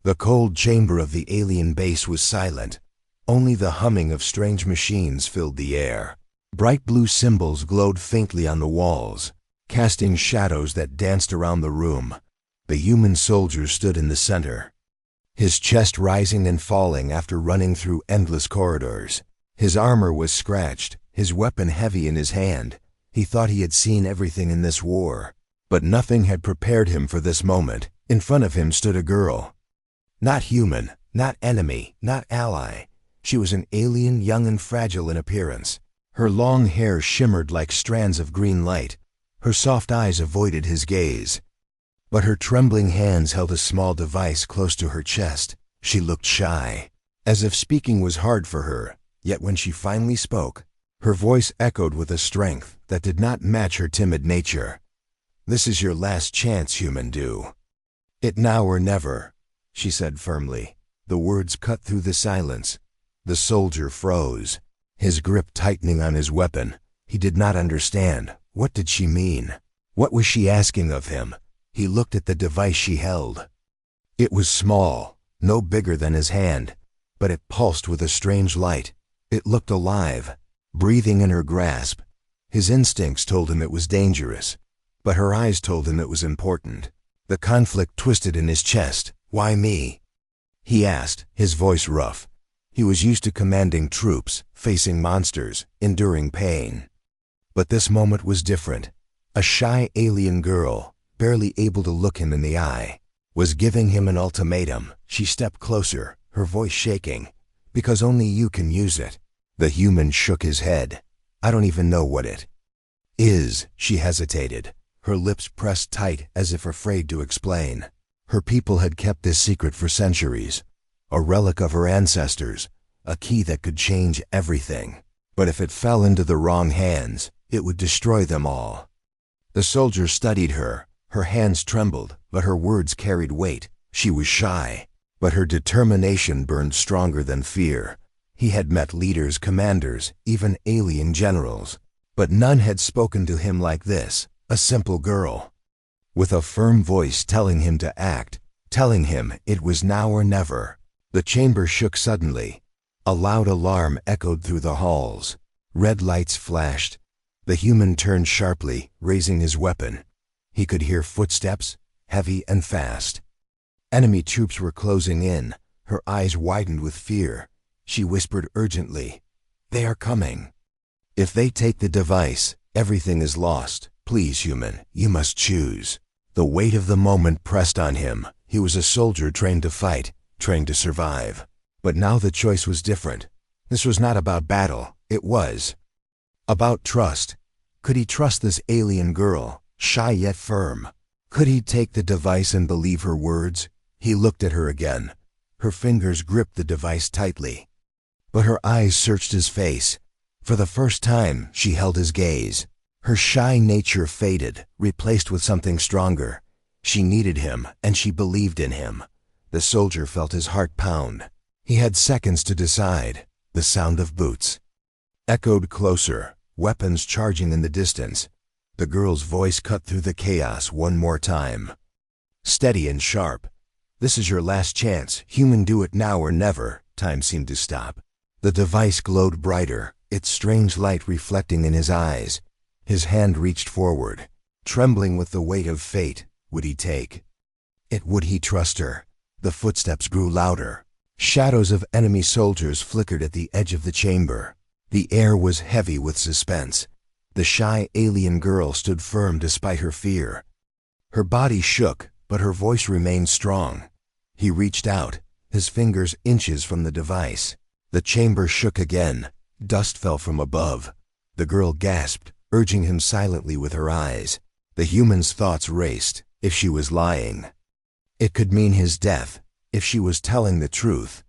The cold chamber of the alien base was silent. Only the humming of strange machines filled the air. Bright blue symbols glowed faintly on the walls, casting shadows that danced around the room. The human soldier stood in the center, his chest rising and falling after running through endless corridors. His armor was scratched, his weapon heavy in his hand. He thought he had seen everything in this war, but nothing had prepared him for this moment. In front of him stood a girl. Not human, not enemy, not ally. She was an alien, young and fragile in appearance. Her long hair shimmered like strands of green light. Her soft eyes avoided his gaze, but her trembling hands held a small device close to her chest. She looked shy, as if speaking was hard for her, yet when she finally spoke, her voice echoed with a strength that did not match her timid nature. "This is your last chance, human. Do it now or never," she said firmly. The words cut through the silence. The soldier froze, his grip tightening on his weapon. He did not understand. What did she mean? What was she asking of him? He looked at the device she held. It was small, no bigger than his hand, but it pulsed with a strange light. It looked alive, breathing in her grasp. His instincts told him it was dangerous, but her eyes told him it was important. The conflict twisted in his chest. "Why me?" he asked, his voice rough. He was used to commanding troops, facing monsters, enduring pain. But this moment was different. A shy alien girl, barely able to look him in the eye, was giving him an ultimatum. She stepped closer, her voice shaking. "Because only you can use it." The human shook his head. "I don't even know what it is." She hesitated, her lips pressed tight as if afraid to explain. Her people had kept this secret for centuries, a relic of her ancestors, a key that could change everything. But if it fell into the wrong hands, it would destroy them all. The soldier studied her. Her hands trembled, but her words carried weight. She was shy, but her determination burned stronger than fear. He had met leaders, commanders, even alien generals, but none had spoken to him like this, a simple girl, with a firm voice telling him to act, telling him it was now or never. The chamber shook suddenly. A loud alarm echoed through the halls. Red lights flashed. The human turned sharply, raising his weapon. He could hear footsteps, heavy and fast. Enemy troops were closing in. Her eyes widened with fear. She whispered urgently, "They are coming. If they take the device, everything is lost. Please, human, you must choose." The weight of the moment pressed on him. He was a soldier trained to fight, trained to survive. But now the choice was different. This was not about battle. It was about trust. Could he trust this alien girl, shy yet firm? Could he take the device and believe her words? He looked at her again. Her fingers gripped the device tightly, but her eyes searched his face. For the first time, she held his gaze. Her shy nature faded, replaced with something stronger. She needed him, and she believed in him. The soldier felt his heart pound. He had seconds to decide. The sound of boots echoed closer, weapons charging in the distance. The girl's voice cut through the chaos one more time, steady and sharp. "This is your last chance. Human, do it now or never." Time seemed to stop. The device glowed brighter, its strange light reflecting in his eyes. His hand reached forward, trembling with the weight of fate. Would he take it? Would he trust her? The footsteps grew louder. Shadows of enemy soldiers flickered at the edge of the chamber. The air was heavy with suspense. The shy alien girl stood firm despite her fear. Her body shook, but her voice remained strong. He reached out, his fingers inches from the device. The chamber shook again. Dust fell from above. The girl gasped, urging him silently with her eyes. The human's thoughts raced. If she was lying, it could mean his death. If she was telling the truth,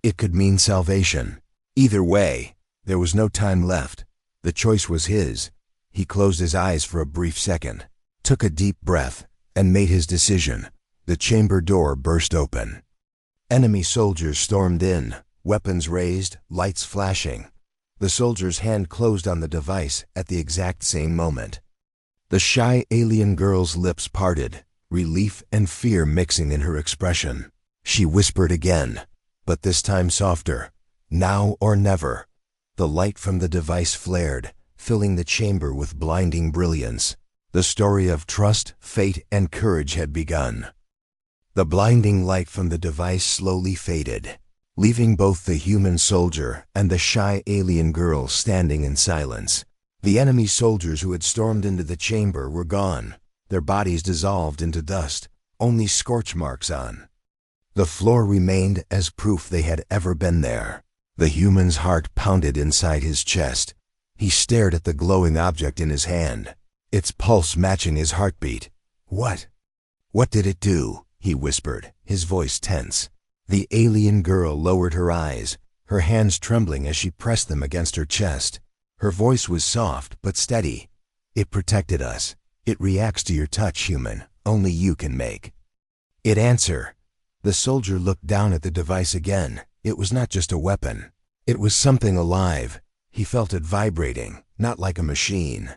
it could mean salvation. Either way, there was no time left. The choice was his. He closed his eyes for a brief second, took a deep breath, and made his decision. The chamber door burst open. Enemy soldiers stormed in, weapons raised, lights flashing. The soldier's hand closed on the device at the exact same moment. The shy alien girl's lips parted, relief and fear mixing in her expression. She whispered again, but this time softer. Now or never. The light from the device flared, filling the chamber with blinding brilliance. The story of trust, fate, and courage had begun. The blinding light from the device slowly faded, leaving both the human soldier and the shy alien girl standing in silence. The enemy soldiers who had stormed into the chamber were gone, their bodies dissolved into dust, only scorch marks on. The floor remained as proof they had ever been there. The human's heart pounded inside his chest. He stared at the glowing object in his hand, its pulse matching his heartbeat. What did it do? He whispered, his voice tense. The alien girl lowered her eyes, her hands trembling as she pressed them against her chest. Her voice was soft but steady. It protected us. It reacts to your touch, human. Only you can make it answer. The soldier looked down at the device again. It was not just a weapon. It was something alive. He felt it vibrating, not like a machine,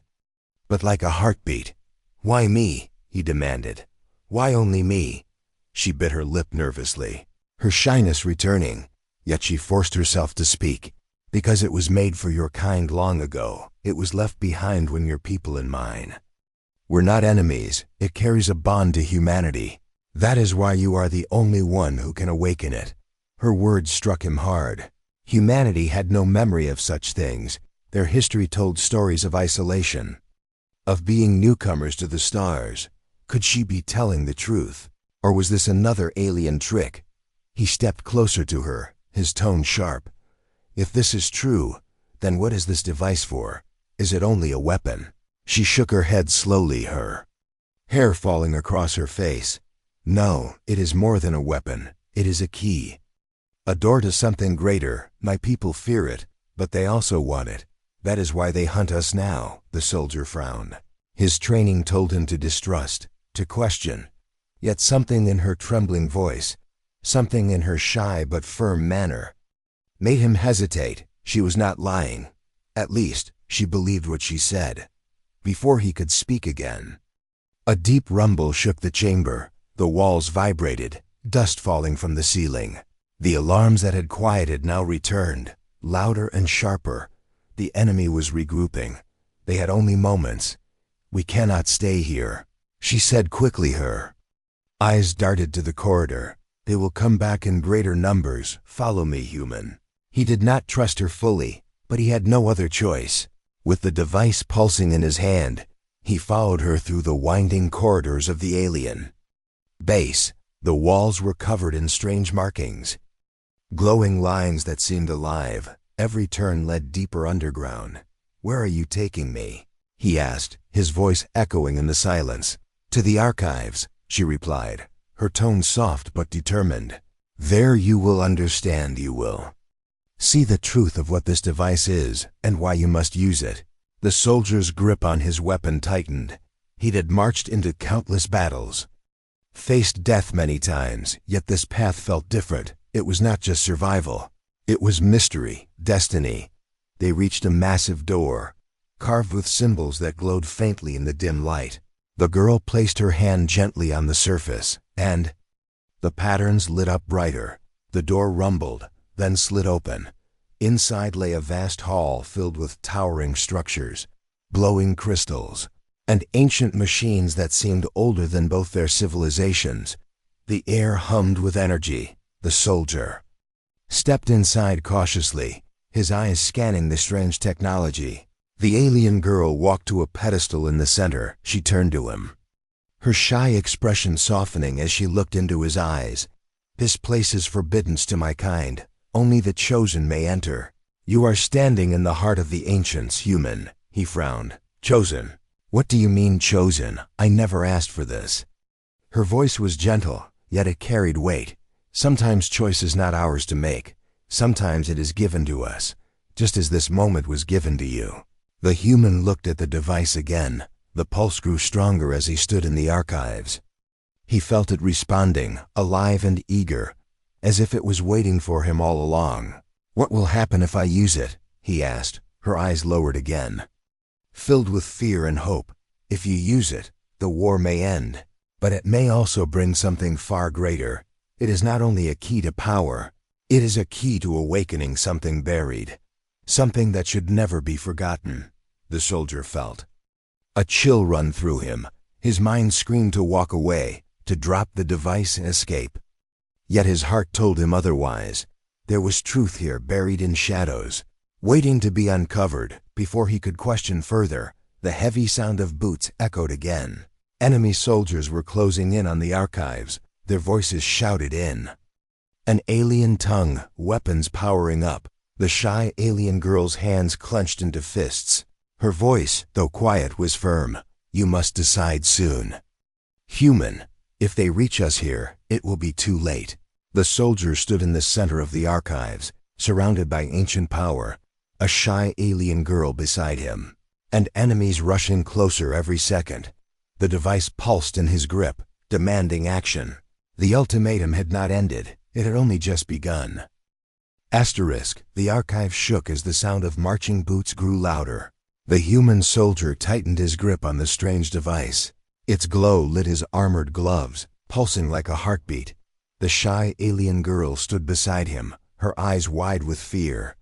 but like a heartbeat. Why me? He demanded. Why only me? She bit her lip nervously, her shyness returning, yet she forced herself to speak. Because it was made for your kind long ago. It was left behind when your people and mine we're not enemies. It carries a bond to humanity. That is why you are the only one who can awaken it. Her words struck him hard. Humanity had no memory of such things. Their history told stories of isolation, of being newcomers to the stars. Could she be telling the truth? Or was this another alien trick? He stepped closer to her, his tone sharp. If this is true, then what is this device for? Is it only a weapon? She shook her head slowly, her hair falling across her face. No, it is more than a weapon. It is a key. A door to something greater. My people fear it, but they also want it. That is why they hunt us now. The soldier frowned. His training told him to distrust, to question. Yet something in her trembling voice, something in her shy but firm manner, made him hesitate. She was not lying. At least, she believed what she said. Before he could speak again, a deep rumble shook the chamber. The walls vibrated, dust falling from the ceiling. The alarms that had quieted now returned, louder and sharper. The enemy was regrouping. They had only moments. We cannot stay here, she said quickly. Her eyes darted to the corridor. They will come back in greater numbers. Follow me, human. He did not trust her fully, but he had no other choice. With the device pulsing in his hand, he followed her through the winding corridors of the alien base. The walls were covered in strange markings, glowing lines that seemed alive. Every turn led deeper underground. Where are you taking me? He asked, his voice echoing in the silence. To the archives, she replied, her tone soft but determined. There you will understand, you will see the truth of what this device is and why you must use it. The soldier's grip on his weapon tightened. He had marched into countless battles, faced death many times, yet this path felt different. It was not just survival. It was mystery, destiny. They reached a massive door, carved with symbols that glowed faintly in the dim light. The girl placed her hand gently on the surface, and the patterns lit up brighter. The door rumbled, then slid open. Inside lay a vast hall filled with towering structures, glowing crystals, and ancient machines that seemed older than both their civilizations. The air hummed with energy. The soldier stepped inside cautiously, his eyes scanning the strange technology. The alien girl walked to a pedestal in the center. She turned to him, her shy expression softening as she looked into his eyes. This place is forbidden to my kind. Only the chosen may enter. You are standing in the heart of the ancients, human. He frowned. Chosen? What do you mean, chosen? I never asked for this. Her voice was gentle, yet it carried weight. Sometimes choice is not ours to make. Sometimes it is given to us, just as this moment was given to you. The human looked at the device again. The pulse grew stronger as he stood in the archives. He felt it responding, alive and eager, as if it was waiting for him all along. What will happen if I use it? He asked, her eyes lowered again, filled with fear and hope. If you use it, the war may end, but it may also bring something far greater. It is not only a key to power, it is a key to awakening something buried, something that should never be forgotten, the soldier felt. A chill run through him. His mind screamed to walk away, to drop the device and escape. Yet his heart told him otherwise. There was truth here buried in shadows, waiting to be uncovered. Before he could question further, the heavy sound of boots echoed again. Enemy soldiers were closing in on the archives, their voices shouted in. An alien tongue, weapons powering up, the shy alien girl's hands clenched into fists. Her voice, though quiet, was firm. You must decide soon. Human, if they reach us here, it will be too late. The soldier stood in the center of the archives, surrounded by ancient power, a shy alien girl beside him, and enemies rushing closer every second. The device pulsed in his grip, demanding action. The ultimatum had not ended, it had only just begun. Asterisk, the archive shook as the sound of marching boots grew louder. The human soldier tightened his grip on the strange device. Its glow lit his armored gloves, pulsing like a heartbeat. The shy alien girl stood beside him, her eyes wide with fear.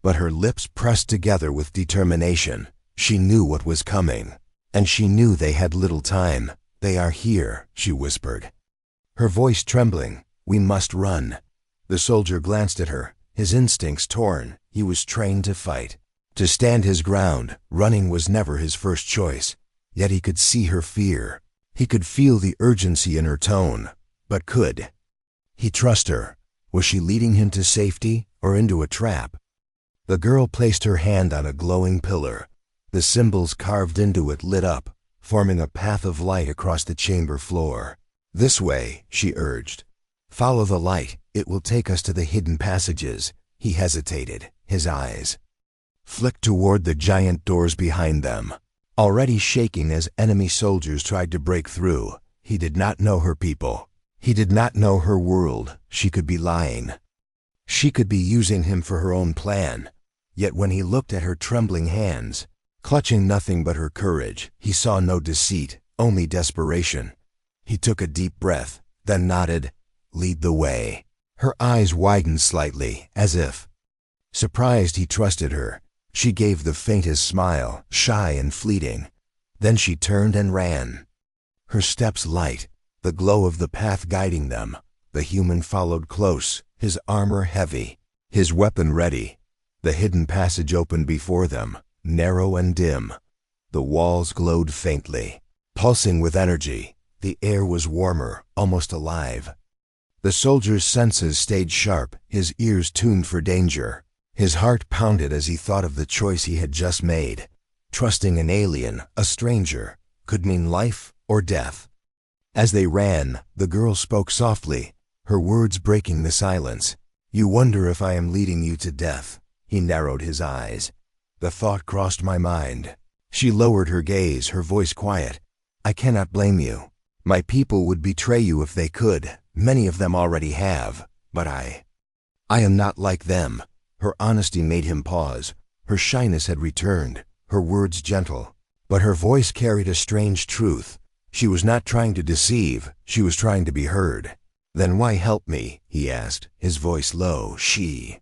But her lips pressed together with determination. She knew what was coming, and she knew they had little time. They are here, she whispered. Her voice trembling. We must run. The soldier glanced at her, his instincts torn. He was trained to fight, to stand his ground. Running was never his first choice. Yet he could see her fear. He could feel the urgency in her tone. But could he trust her? Was she leading him to safety or into a trap? The girl placed her hand on a glowing pillar. The symbols carved into it lit up, forming a path of light across the chamber floor. This way, she urged. Follow the light, it will take us to the hidden passages. He hesitated, his eyes flicked toward the giant doors behind them, already shaking as enemy soldiers tried to break through. He did not know her people. He did not know her world. She could be lying. She could be using him for her own plan. Yet when he looked at her trembling hands, clutching nothing but her courage, he saw no deceit, only desperation. He took a deep breath, then nodded. Lead the way. Her eyes widened slightly, as if surprised he trusted her. She gave the faintest smile, shy and fleeting. Then she turned and ran. Her steps light, the glow of the path guiding them. The human followed close, his armor heavy, his weapon ready. The hidden passage opened before them, narrow and dim. The walls glowed faintly, pulsing with energy. The air was warmer, almost alive. The soldier's senses stayed sharp, his ears tuned for danger. His heart pounded as he thought of the choice he had just made. Trusting an alien, a stranger, could mean life or death. As they ran, the girl spoke softly, her words breaking the silence. You wonder if I am leading you to death. He narrowed his eyes. The thought crossed my mind. She lowered her gaze, her voice quiet. I cannot blame you. My people would betray you if they could. Many of them already have. But I am not like them. Her honesty made him pause. Her shyness had returned, her words gentle. But her voice carried a strange truth. She was not trying to deceive, she was trying to be heard. Then why help me? He asked, his voice low. She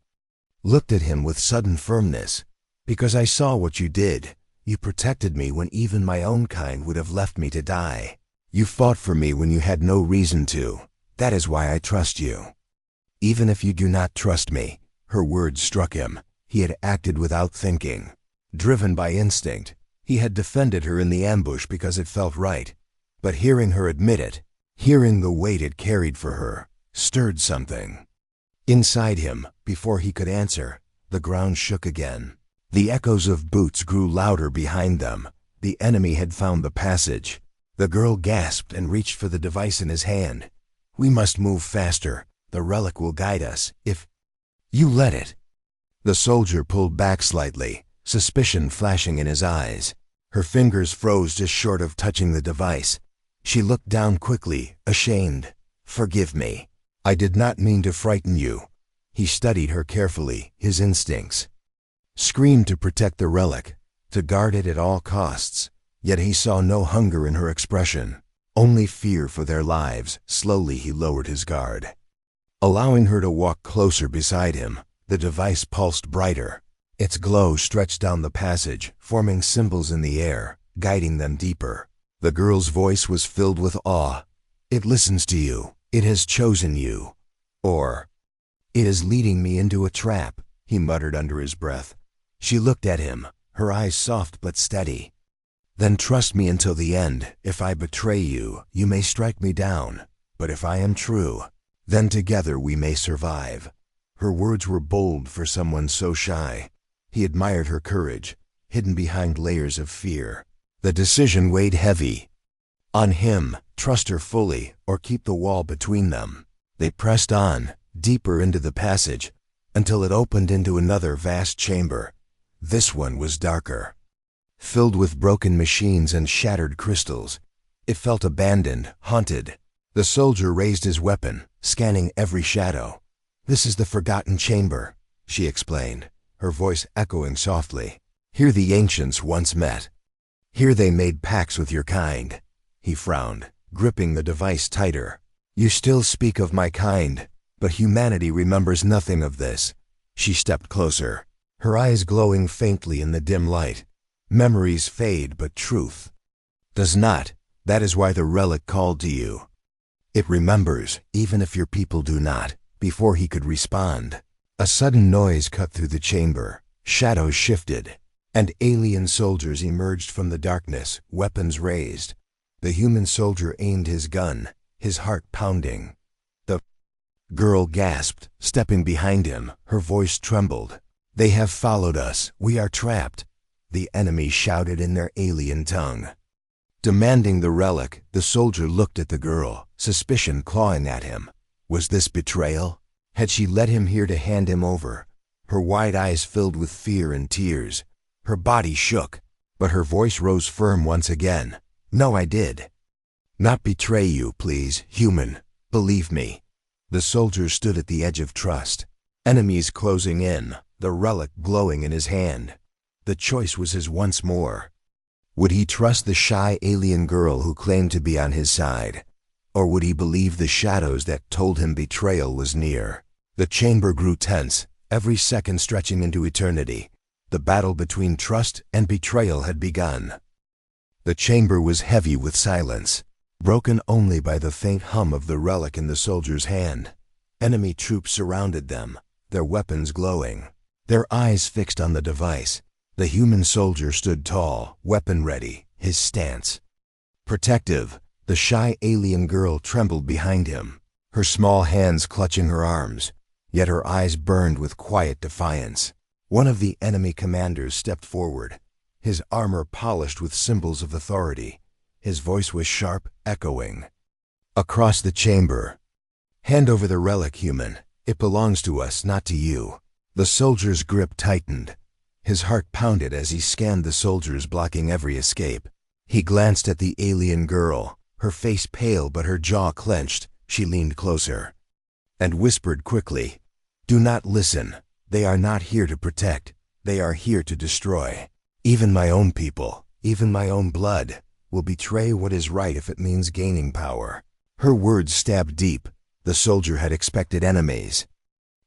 looked at him with sudden firmness. Because I saw what you did. You protected me when even my own kind would have left me to die. You fought for me when you had no reason to. That is why I trust you. Even if you do not trust me. Her words struck him. He had acted without thinking. Driven by instinct. He had defended her in the ambush because it felt right. But hearing her admit it, hearing the weight it carried for her, stirred something. Inside him, before he could answer, the ground shook again. The echoes of boots grew louder behind them. The enemy had found the passage. The girl gasped and reached for the device in his hand. We must move faster. The relic will guide us, if you let it. The soldier pulled back slightly, suspicion flashing in his eyes. Her fingers froze just short of touching the device. She looked down quickly, ashamed. Forgive me. I did not mean to frighten you. He studied her carefully, his instincts. Screamed to protect the relic, to guard it at all costs. Yet he saw no hunger in her expression, only fear for their lives. Slowly he lowered his guard. Allowing her to walk closer beside him, the device pulsed brighter. Its glow stretched down the passage, forming symbols in the air, guiding them deeper. The girl's voice was filled with awe. "It listens to you. It has chosen you." Or, "It is leading me into a trap," he muttered under his breath. She looked at him, her eyes soft but steady. "Then trust me until the end. If I betray you, you may strike me down. But if I am true, then together we may survive." Her words were bold for someone so shy. He admired her courage, hidden behind layers of fear. The decision weighed heavy. On him, trust her fully or keep the wall between them. They pressed on, deeper into the passage, until it opened into another vast chamber. This one was darker, filled with broken machines and shattered crystals. It felt abandoned, haunted. The soldier raised his weapon, scanning every shadow. "This is the forgotten chamber," she explained, her voice echoing softly. "Here the ancients once met. Here they made pacts with your kind." He frowned, gripping the device tighter. "You still speak of my kind, but humanity remembers nothing of this." She stepped closer, her eyes glowing faintly in the dim light. "Memories fade, but truth does not. That is why the relic called to you. It remembers, even if your people do not." Before he could respond, a sudden noise cut through the chamber. Shadows shifted, and alien soldiers emerged from the darkness, weapons raised. The human soldier aimed his gun, his heart pounding. The girl gasped, stepping behind him, her voice trembled. "They have followed us. We are trapped," the enemy shouted in their alien tongue. Demanding the relic, the soldier looked at the girl, suspicion clawing at him. Was this betrayal? Had she led him here to hand him over? Her wide eyes filled with fear and tears. Her body shook, but her voice rose firm once again. "No, I did not betray you, please, human. Believe me." The soldier stood at the edge of trust. Enemies closing in, the relic glowing in his hand. The choice was his once more. Would he trust the shy alien girl who claimed to be on his side? Or would he believe the shadows that told him betrayal was near? The chamber grew tense, every second stretching into eternity. The battle between trust and betrayal had begun. The chamber was heavy with silence, broken only by the faint hum of the relic in the soldier's hand. Enemy troops surrounded them, their weapons glowing, their eyes fixed on the device. The human soldier stood tall, weapon ready, his stance protective. The shy alien girl trembled behind him, her small hands clutching her arms, yet her eyes burned with quiet defiance. One of the enemy commanders stepped forward, his armor polished with symbols of authority. His voice was sharp, echoing across the chamber. "Hand over the relic, human. It belongs to us, not to you." The soldier's grip tightened. His heart pounded as he scanned the soldiers blocking every escape. He glanced at the alien girl. Her face pale but her jaw clenched. She leaned closer and whispered quickly, "Do not listen. They are not here to protect. They are here to destroy. Even my own people, even my own blood, will betray what is right if it means gaining power." Her words stabbed deep. The soldier had expected enemies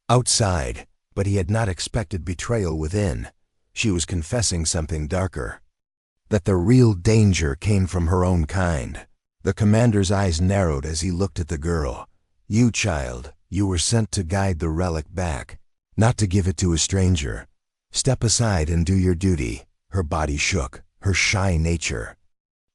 outside, but he had not expected betrayal within. She was confessing something darker, that the real danger came from her own kind. The commander's eyes narrowed as he looked at the girl. "You, child, you were sent to guide the relic back, not to give it to a stranger. Step aside and do your duty." Her body shook, her shy nature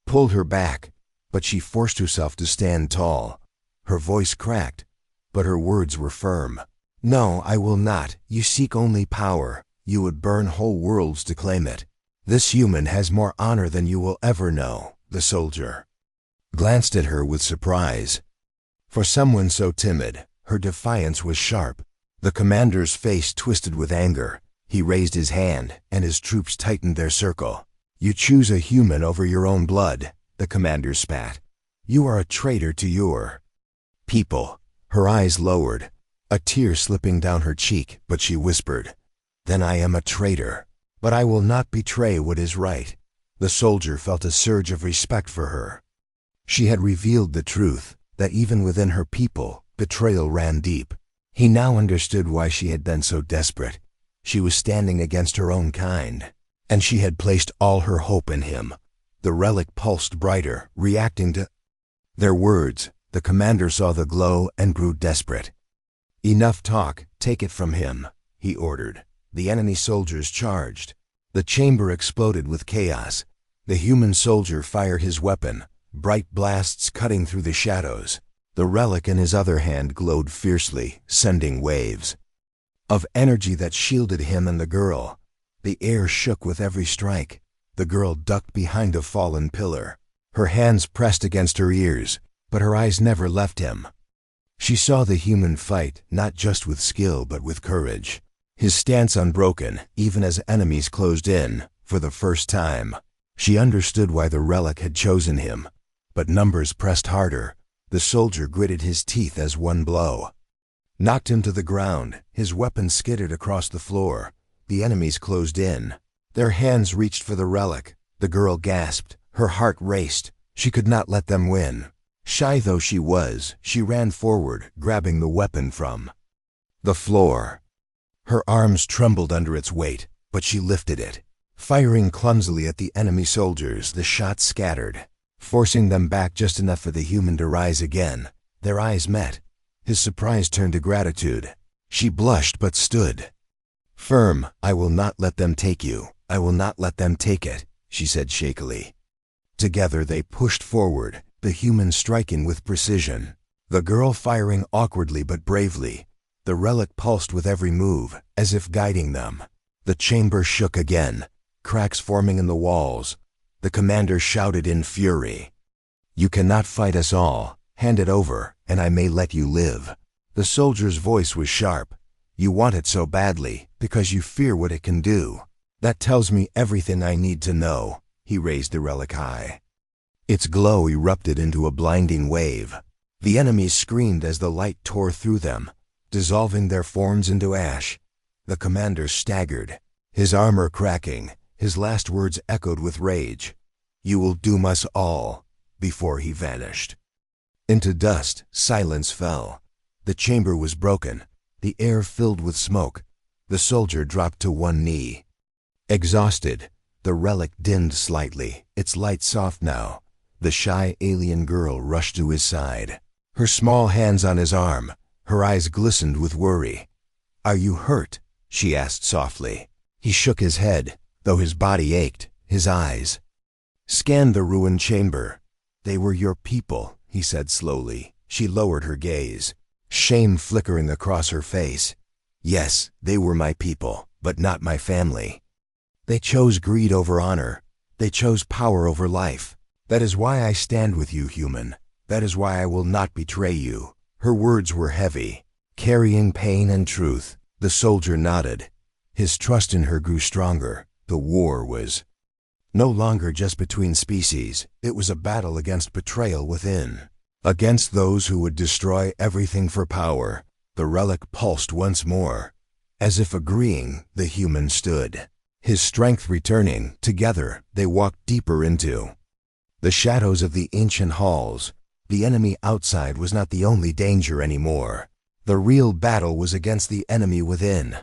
pulled her back, but she forced herself to stand tall. Her voice cracked, but her words were firm. "No, I will not. You seek only power. You would burn whole worlds to claim it. This human has more honor than you will ever know." The soldier glanced at her with surprise. For someone so timid, her defiance was sharp. The commander's face twisted with anger. He raised his hand, and his troops tightened their circle. "You choose a human over your own blood," the commander spat. "You are a traitor to your people." Her eyes lowered, a tear slipping down her cheek, but she whispered, "Then I am a traitor, but I will not betray what is right." The soldier felt a surge of respect for her. She had revealed the truth, that even within her people, betrayal ran deep. He now understood why she had been so desperate. She was standing against her own kind, and she had placed all her hope in him. The relic pulsed brighter, reacting to their words. The commander saw the glow and grew desperate. "Enough talk, take it from him," he ordered. The enemy soldiers charged. The chamber exploded with chaos. The human soldier fired his weapon, bright blasts cutting through the shadows. The relic in his other hand glowed fiercely, sending waves of energy that shielded him and the girl. The air shook with every strike. The girl ducked behind a fallen pillar. Her hands pressed against her ears, but her eyes never left him. She saw the human fight, not just with skill but with courage. His stance unbroken, even as enemies closed in. For the first time, she understood why the relic had chosen him. But numbers pressed harder. The soldier gritted his teeth as one blow knocked him to the ground. His weapon skidded across the floor. The enemies closed in. Their hands reached for the relic. The girl gasped. Her heart raced. She could not let them win. Shy though she was, she ran forward, grabbing the weapon from the floor. Her arms trembled under its weight, but she lifted it. Firing clumsily at the enemy soldiers, the shots scattered, forcing them back just enough for the human to rise again. Their eyes met. His surprise turned to gratitude. She blushed but stood firm. "I will not let them take you. I will not let them take it," she said shakily. Together they pushed forward, the human striking with precision, the girl firing awkwardly but bravely. The relic pulsed with every move, as if guiding them. The chamber shook again, cracks forming in the walls. The commander shouted in fury, "You cannot fight us all. Hand it over, and I may let you live." The soldier's voice was sharp. "You want it so badly, because you fear what it can do. That tells me everything I need to know." He raised the relic high. Its glow erupted into a blinding wave. The enemies screamed as the light tore through them, dissolving their forms into ash. The commander staggered, his armor cracking. His last words echoed with rage. "You will doom us all," before he vanished. Into dust, silence fell. The chamber was broken, the air filled with smoke. The soldier dropped to one knee. Exhausted, the relic dimmed slightly, its light soft now. The shy alien girl rushed to his side, her small hands on his arm. Her eyes glistened with worry. "Are you hurt?" she asked softly. He shook his head, though his body ached. His eyes scanned the ruined chamber. "They were your people," he said slowly. She lowered her gaze, shame flickering across her face. "Yes, they were my people, but not my family. They chose greed over honor. They chose power over life. That is why I stand with you, human. That is why I will not betray you." Her words were heavy, carrying pain and truth. The soldier nodded. His trust in her grew stronger. The war was no longer just between species. It was a battle against betrayal within, against those who would destroy everything for power. The relic pulsed once more. As if agreeing, the human stood, his strength returning. Together, they walked deeper into the shadows of the ancient halls. The enemy outside was not the only danger anymore. The real battle was against the enemy within.